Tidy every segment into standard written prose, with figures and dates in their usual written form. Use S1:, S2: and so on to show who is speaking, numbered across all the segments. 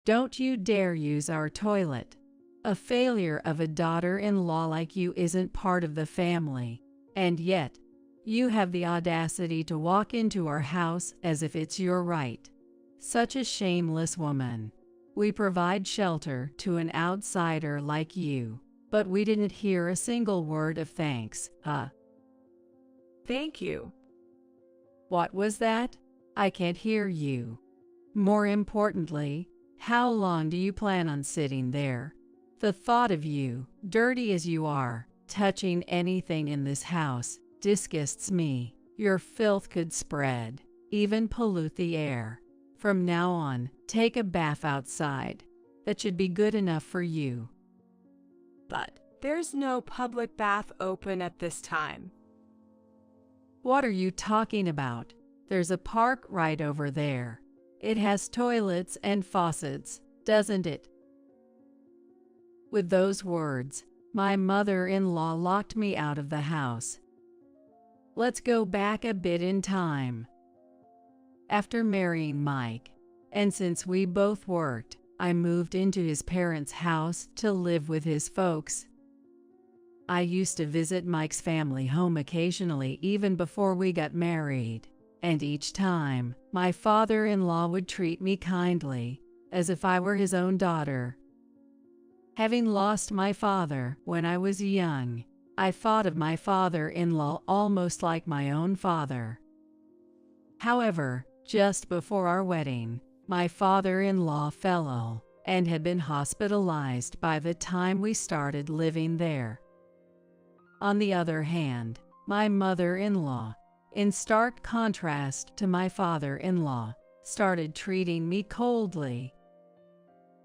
S1: Don't you dare use our toilet. A failure of a daughter-in-law like you isn't part of the family, and yet, you have the audacity to walk into our house as if it's your right. Such a shameless woman. We provide shelter to an outsider like you, but we didn't hear a single word of thanks.
S2: Thank you.
S1: What was that? I can't hear you. More importantly, how long do you plan on sitting there? The thought of you, dirty as you are, touching anything in this house, disgusts me. Your filth could spread, even pollute the air. From now on, take a bath outside. That should be good enough for you.
S2: But there's no public bath open at this time.
S1: What are you talking about? There's a park right over there. It has toilets and faucets, doesn't it? With those words, my mother-in-law locked me out of the house. Let's go back a bit in time. After marrying Mike, and since we both worked, I moved into his parents' house to live with his folks. I used to visit Mike's family home occasionally even before we got married, and each time, my father-in-law would treat me kindly, as if I were his own daughter. Having lost my father when I was young, I thought of my father-in-law almost like my own father. However, just before our wedding, my father-in-law fell ill and had been hospitalized by the time we started living there. On the other hand, my mother-in-law, in stark contrast to my father-in-law, started treating me coldly.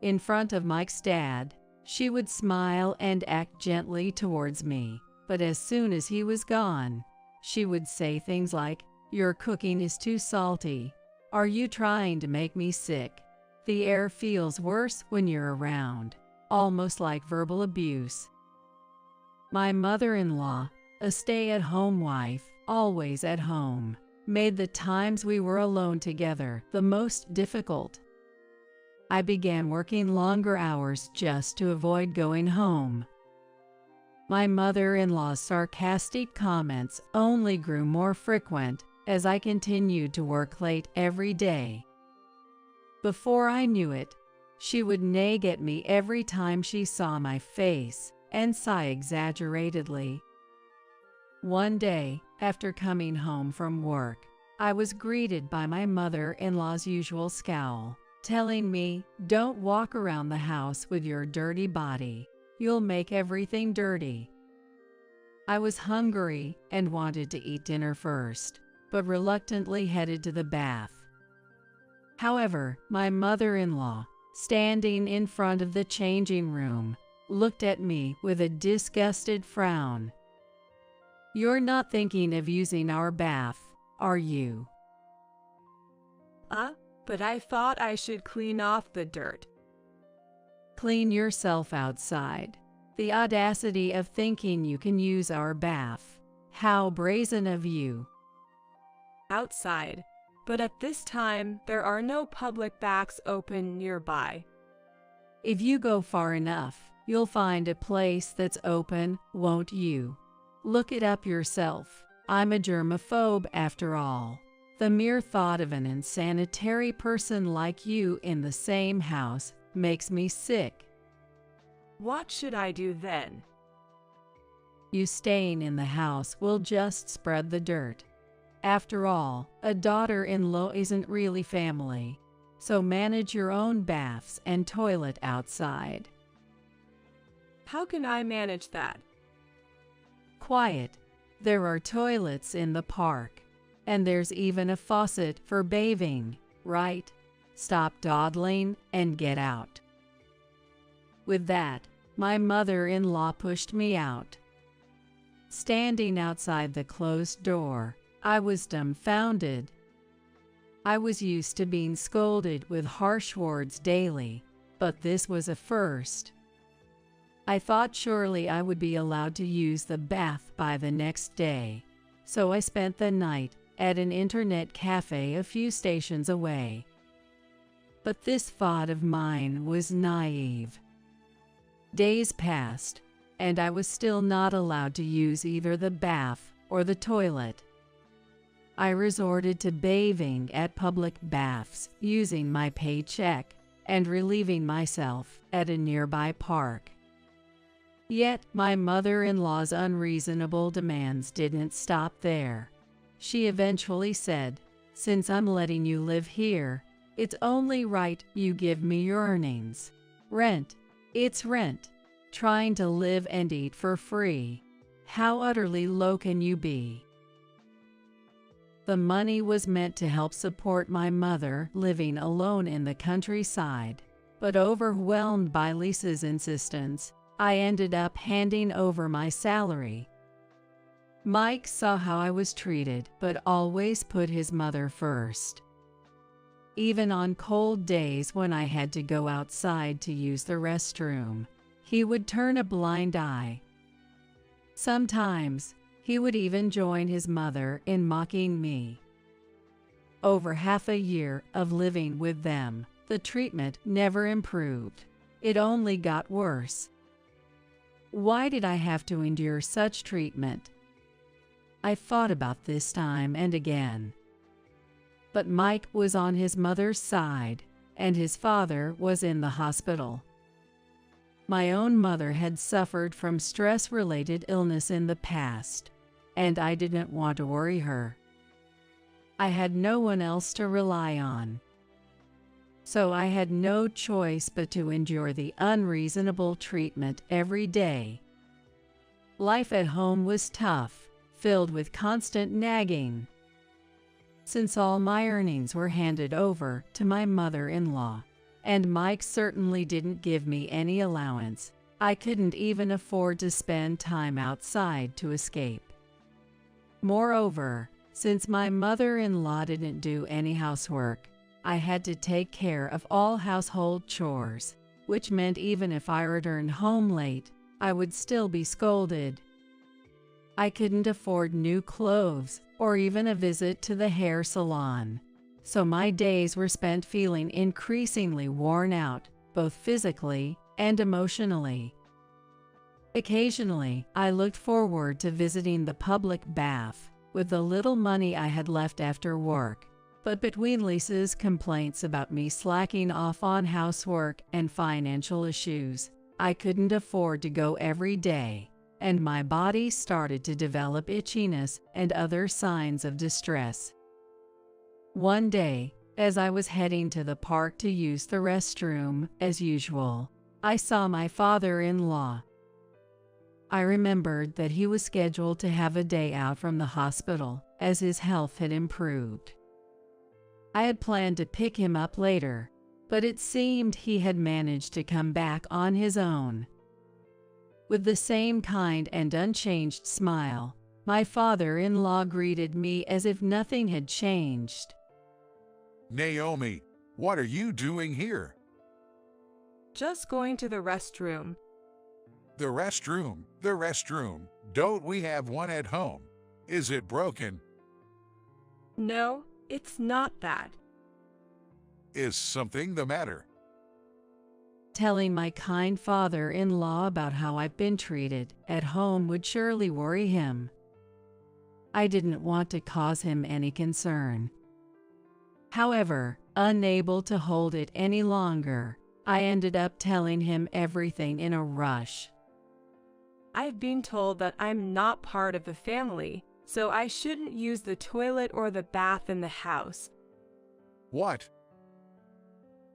S1: In front of Mike's dad, she would smile and act gently towards me, but as soon as he was gone, she would say things like, "Your cooking is too salty. Are you trying to make me sick? The air feels worse when you're around," almost like verbal abuse. My mother-in-law, a stay-at-home wife, always at home, made the times we were alone together the most difficult. I began working longer hours just to avoid going home. My mother-in-law's sarcastic comments only grew more frequent as I continued to work late every day. Before I knew it, she would nag at me every time she saw my face and sigh exaggeratedly. One day, after coming home from work, I was greeted by my mother-in-law's usual scowl, telling me, "Don't walk around the house with your dirty body. You'll make everything dirty." I was hungry and wanted to eat dinner first, but reluctantly headed to the bath. However, my mother-in-law, standing in front of the changing room, looked at me with a disgusted frown. "You're not thinking of using our bath, are you?"
S2: But I thought I should clean off the dirt."
S1: Clean yourself outside. The audacity of thinking you can use our bath. How brazen of you.
S2: Outside, but at this time there are no public baths open nearby.
S1: If you go far enough, you'll find a place that's open, won't you? Look it up yourself. I'm a germaphobe after all. The mere thought of an unsanitary person like you in the same house makes me sick.
S2: What should I do then?
S1: You staying in the house will just spread the dirt. After all, a daughter-in-law isn't really family, so manage your own baths and toilet outside.
S2: How can I manage that?
S1: Quiet. There are toilets in the park. And there's even a faucet for bathing, right? Stop dawdling and get out. With that, my mother-in-law pushed me out. Standing outside the closed door, I was dumbfounded. I was used to being scolded with harsh words daily, but this was a first. I thought surely I would be allowed to use the bath by the next day, so I spent the night at an internet cafe a few stations away. But this thought of mine was naive. Days passed, and I was still not allowed to use either the bath or the toilet. I resorted to bathing at public baths using my paycheck and relieving myself at a nearby park. Yet my mother-in-law's unreasonable demands didn't stop there. She eventually said, "Since I'm letting you live here, it's only right you give me your earnings. Rent. It's rent. Trying to live and eat for free. How utterly low can you be?" The money was meant to help support my mother living alone in the countryside, but overwhelmed by Lisa's insistence, I ended up handing over my salary. Mike saw how I was treated, but always put his mother first. Even on cold days when I had to go outside to use the restroom, he would turn a blind eye. Sometimes, he would even join his mother in mocking me. Over half a year of living with them, the treatment never improved. It only got worse. Why did I have to endure such treatment? I thought about this time and again. But Mike was on his mother's side, and his father was in the hospital. My own mother had suffered from stress-related illness in the past, and I didn't want to worry her. I had no one else to rely on. So I had no choice but to endure the unreasonable treatment every day. Life at home was tough, filled with constant nagging. Since all my earnings were handed over to my mother-in-law, and Mike certainly didn't give me any allowance, I couldn't even afford to spend time outside to escape. Moreover, since my mother-in-law didn't do any housework, I had to take care of all household chores, which meant even if I returned home late, I would still be scolded. I couldn't afford new clothes or even a visit to the hair salon, so my days were spent feeling increasingly worn out, both physically and emotionally. Occasionally, I looked forward to visiting the public bath with the little money I had left after work, but between Lisa's complaints about me slacking off on housework and financial issues, I couldn't afford to go every day, and my body started to develop itchiness and other signs of distress. One day, as I was heading to the park to use the restroom, as usual, I saw my father-in-law. I remembered that he was scheduled to have a day out from the hospital, as his health had improved. I had planned to pick him up later, but it seemed he had managed to come back on his own. With the same kind and unchanged smile, my father-in-law greeted me as if nothing had changed.
S3: "Naomi, what are you doing here?"
S2: Just going to the restroom.
S3: The restroom, the restroom. Don't we have one at home? Is it broken?
S2: No, it's not that.
S3: Is something the matter?
S1: Telling my kind father-in-law about how I've been treated at home would surely worry him. I didn't want to cause him any concern. However, unable to hold it any longer, I ended up telling him everything in a rush.
S2: I've been told that I'm not part of the family, so I shouldn't use the toilet or the bath in the house.
S3: What?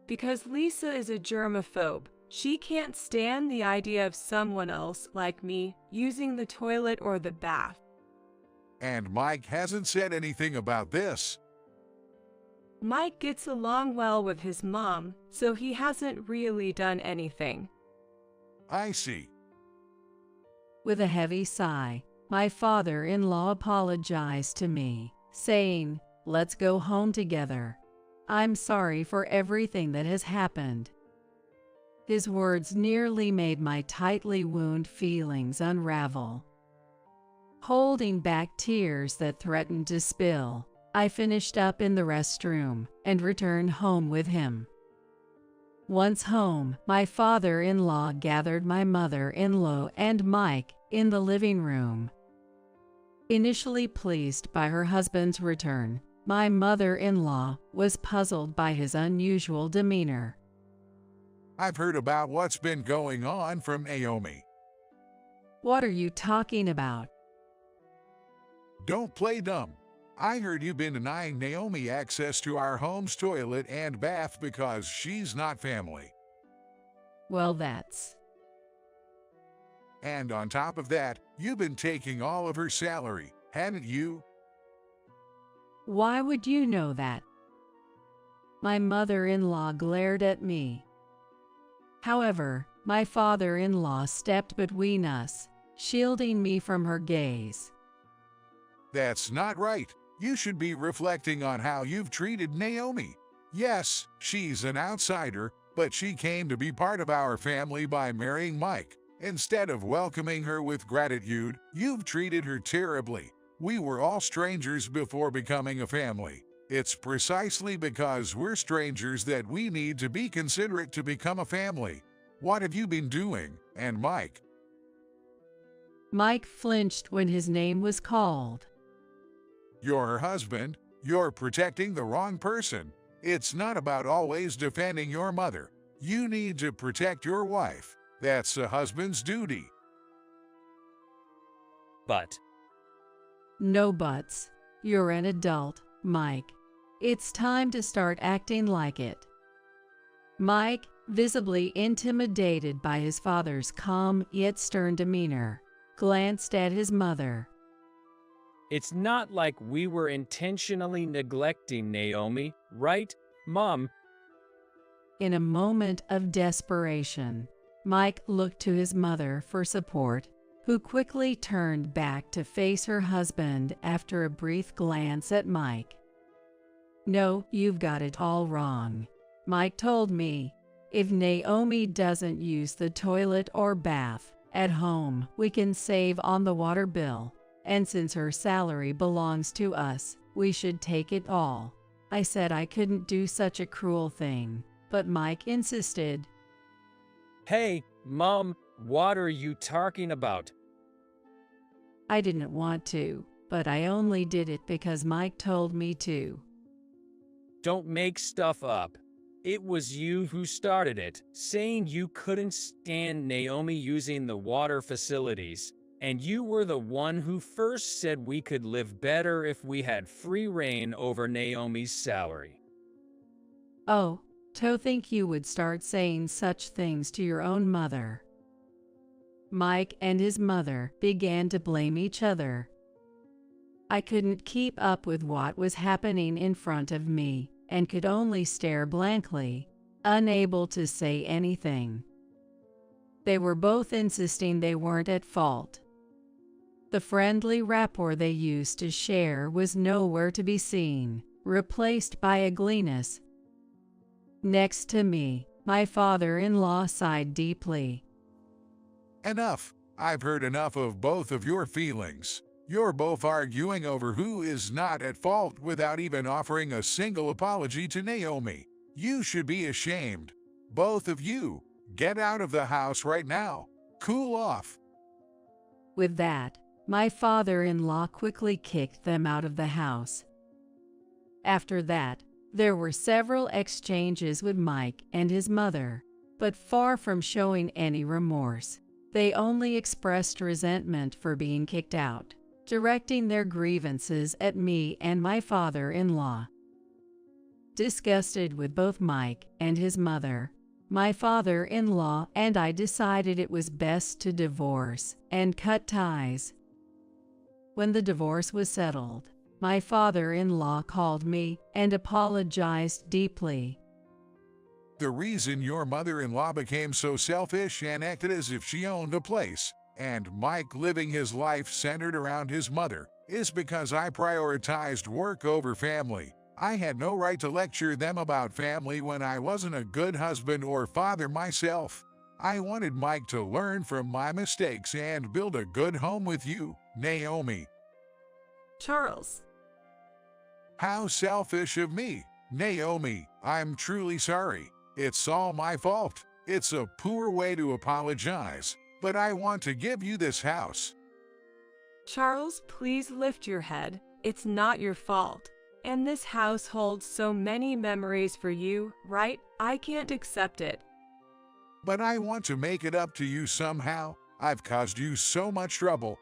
S2: Because Lisa is a germaphobe. She can't stand the idea of someone else, like me, using the toilet or the bath.
S3: And Mike hasn't said anything about this.
S2: Mike gets along well with his mom, so he hasn't really done anything.
S3: I see.
S1: With a heavy sigh, my father-in-law apologized to me, saying, "Let's go home together. I'm sorry for everything that has happened." His words nearly made my tightly wound feelings unravel. Holding back tears that threatened to spill, I finished up in the restroom and returned home with him. Once home, my father-in-law gathered my mother-in-law and Mike in the living room. Initially pleased by her husband's return, my mother-in-law was puzzled by his unusual demeanor.
S3: I've heard about what's been going on from Naomi.
S1: What are you talking about?
S3: Don't play dumb. I heard you've been denying Naomi access to our home's toilet and bath because she's not family.
S1: Well, that's...
S3: And on top of that, you've been taking all of her salary, haven't you?
S1: Why would you know that? My mother-in-law glared at me. However, my father-in-law stepped between us, shielding me from her gaze.
S3: That's not right. You should be reflecting on how you've treated Naomi. Yes, she's an outsider, but she came to be part of our family by marrying Mike. Instead of welcoming her with gratitude, you've treated her terribly. We were all strangers before becoming a family. It's precisely because we're strangers that we need to be considerate to become a family. What have you been doing, and Mike?
S1: Mike flinched when his name was called.
S3: You're her husband. You're protecting the wrong person. It's not about always defending your mother. You need to protect your wife. That's a husband's duty.
S4: But
S1: No buts. You're an adult, Mike. It's time to start acting like it. Mike, visibly intimidated by his father's calm yet stern demeanor, glanced at his mother.
S4: it's not like we were intentionally neglecting Naomi, right, Mom?
S1: In a moment of desperation, Mike looked to his mother for support, who quickly turned back to face her husband after a brief glance at Mike. No, you've got it all wrong. Mike told me, if Naomi doesn't use the toilet or bath at home, we can save on the water bill, and since her salary belongs to us, we should take it all. I said I couldn't do such a cruel thing, but Mike insisted.
S4: Hey, Mom, what are you talking about?
S1: I didn't want to, but I only did it because Mike told me to.
S4: Don't make stuff up. It was you who started it, saying you couldn't stand Naomi using the water facilities, and you were the one who first said we could live better if we had free reign over Naomi's salary.
S1: Oh, to think you would start saying such things to your own mother. Mike and his mother began to blame each other. I couldn't keep up with what was happening in front of me and could only stare blankly, unable to say anything. They were both insisting they weren't at fault. The friendly rapport they used to share was nowhere to be seen, replaced by ugliness. Next to me, my father-in-law sighed deeply.
S3: Enough. I've heard enough of both of your feelings. You're both arguing over who is not at fault without even offering a single apology to Naomi. You should be ashamed. Both of you. Get out of the house right now. Cool off.
S1: With that, my father-in-law quickly kicked them out of the house. After that, there were several exchanges with Mike and his mother, but far from showing any remorse, they only expressed resentment for being kicked out, directing their grievances at me and my father-in-law. Disgusted with both Mike and his mother, my father-in-law and I decided it was best to divorce and cut ties. When the divorce was settled, my father-in-law called me and apologized deeply.
S3: The reason your mother-in-law became so selfish and acted as if she owned a place, and Mike living his life centered around his mother, is because I prioritized work over family. I had no right to lecture them about family when I wasn't a good husband or father myself. I wanted Mike to learn from my mistakes and build a good home with you, Naomi.
S2: Charles.
S3: How selfish of me, Naomi. I'm truly sorry. It's all my fault. It's a poor way to apologize, but I want to give you this house.
S2: Charles, please lift your head. It's not your fault. And this house holds so many memories for you, right? I can't accept it.
S3: But I want to make it up to you somehow. I've caused you so much trouble.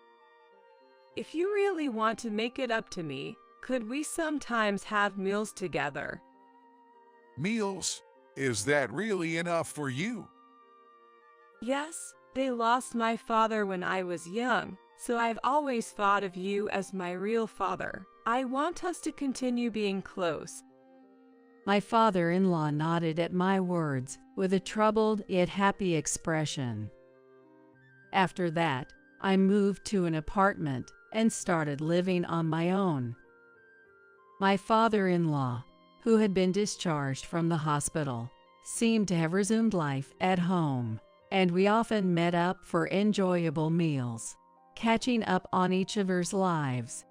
S2: If you really want to make it up to me, could we sometimes have meals together?
S3: Meals? Is that really enough for you?
S2: Yes, they lost my father when I was young, so I've always thought of you as my real father. I want us to continue being close.
S1: My father-in-law nodded at my words with a troubled yet happy expression. After that, I moved to an apartment and started living on my own. My father-in-law, who had been discharged from the hospital, seemed to have resumed life at home, and we often met up for enjoyable meals, catching up on each other's lives.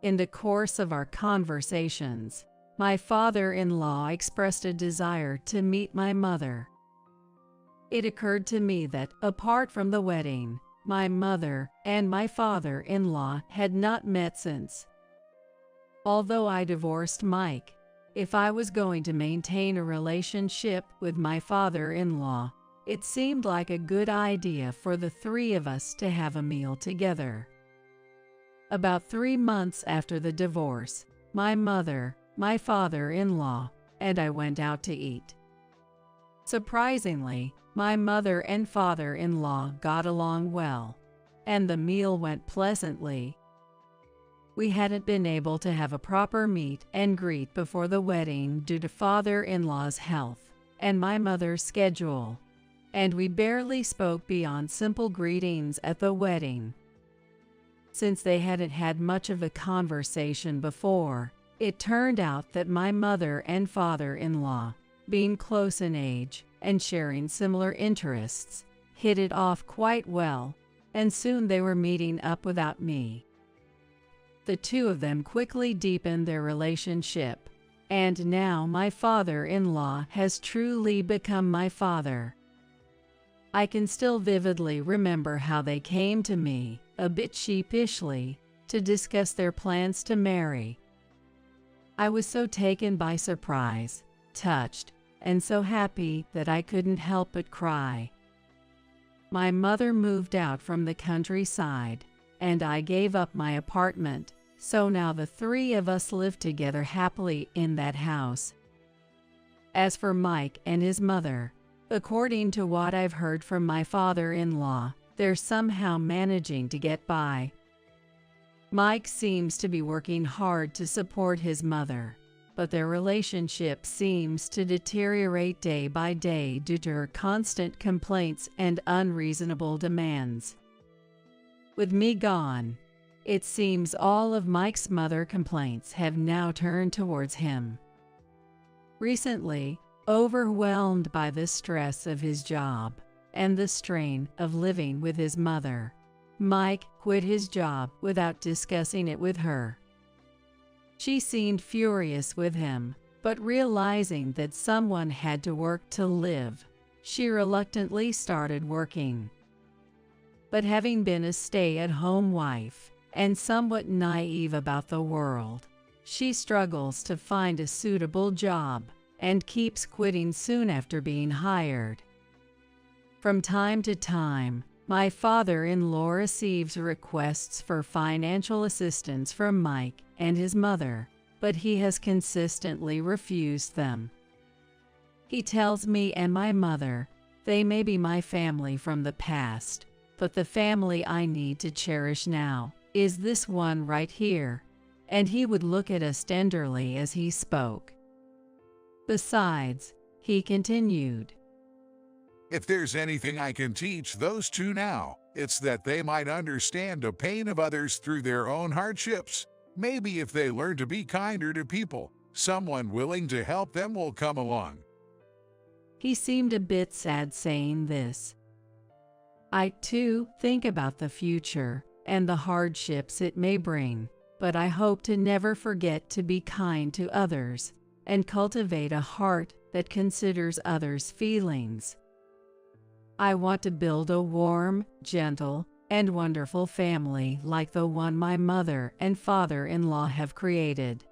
S1: In the course of our conversations, my father-in-law expressed a desire to meet my mother. It occurred to me that, apart from the wedding, my mother and my father-in-law had not met since. Although I divorced Mike, if I was going to maintain a relationship with my father-in-law, it seemed like a good idea for the three of us to have a meal together. About 3 months after the divorce, my mother, my father-in-law, and I went out to eat. Surprisingly, my mother and father-in-law got along well, and the meal went pleasantly. We hadn't been able to have a proper meet and greet before the wedding due to father-in-law's health and my mother's schedule, and we barely spoke beyond simple greetings at the wedding. Since they hadn't had much of a conversation before, it turned out that my mother and father-in-law, being close in age and sharing similar interests, hit it off quite well, and soon they were meeting up without me. The two of them quickly deepened their relationship, and now my father-in-law has truly become my father. I can still vividly remember how they came to me, a bit sheepishly, to discuss their plans to marry. I was so taken by surprise, touched, and so happy that I couldn't help but cry. My mother moved out from the countryside, and I gave up my apartment, so now the three of us live together happily in that house. As for Mike and his mother, according to what I've heard from my father-in-law, they're somehow managing to get by. Mike seems to be working hard to support his mother, but their relationship seems to deteriorate day by day due to her constant complaints and unreasonable demands. With me gone, it seems all of Mike's mother complaints have now turned towards him. Recently, overwhelmed by the stress of his job and the strain of living with his mother, Mike quit his job without discussing it with her. She seemed furious with him, but realizing that someone had to work to live, she reluctantly started working. But having been a stay-at-home wife and somewhat naive about the world, she struggles to find a suitable job and keeps quitting soon after being hired. From time to time, my father-in-law receives requests for financial assistance from Mike and his mother, but he has consistently refused them. He tells me and my mother they may be my family from the past, but the family I need to cherish now is this one right here, and he would look at us tenderly as he spoke. Besides, he continued,
S3: If there's anything I can teach those two now, it's that they might understand the pain of others through their own hardships. Maybe if they learn to be kinder to people, someone willing to help them will come along.
S1: He seemed a bit sad saying this. I, too, think about the future and the hardships it may bring, but I hope to never forget to be kind to others and cultivate a heart that considers others' feelings. I want to build a warm, gentle, and wonderful family like the one my mother and father-in-law have created.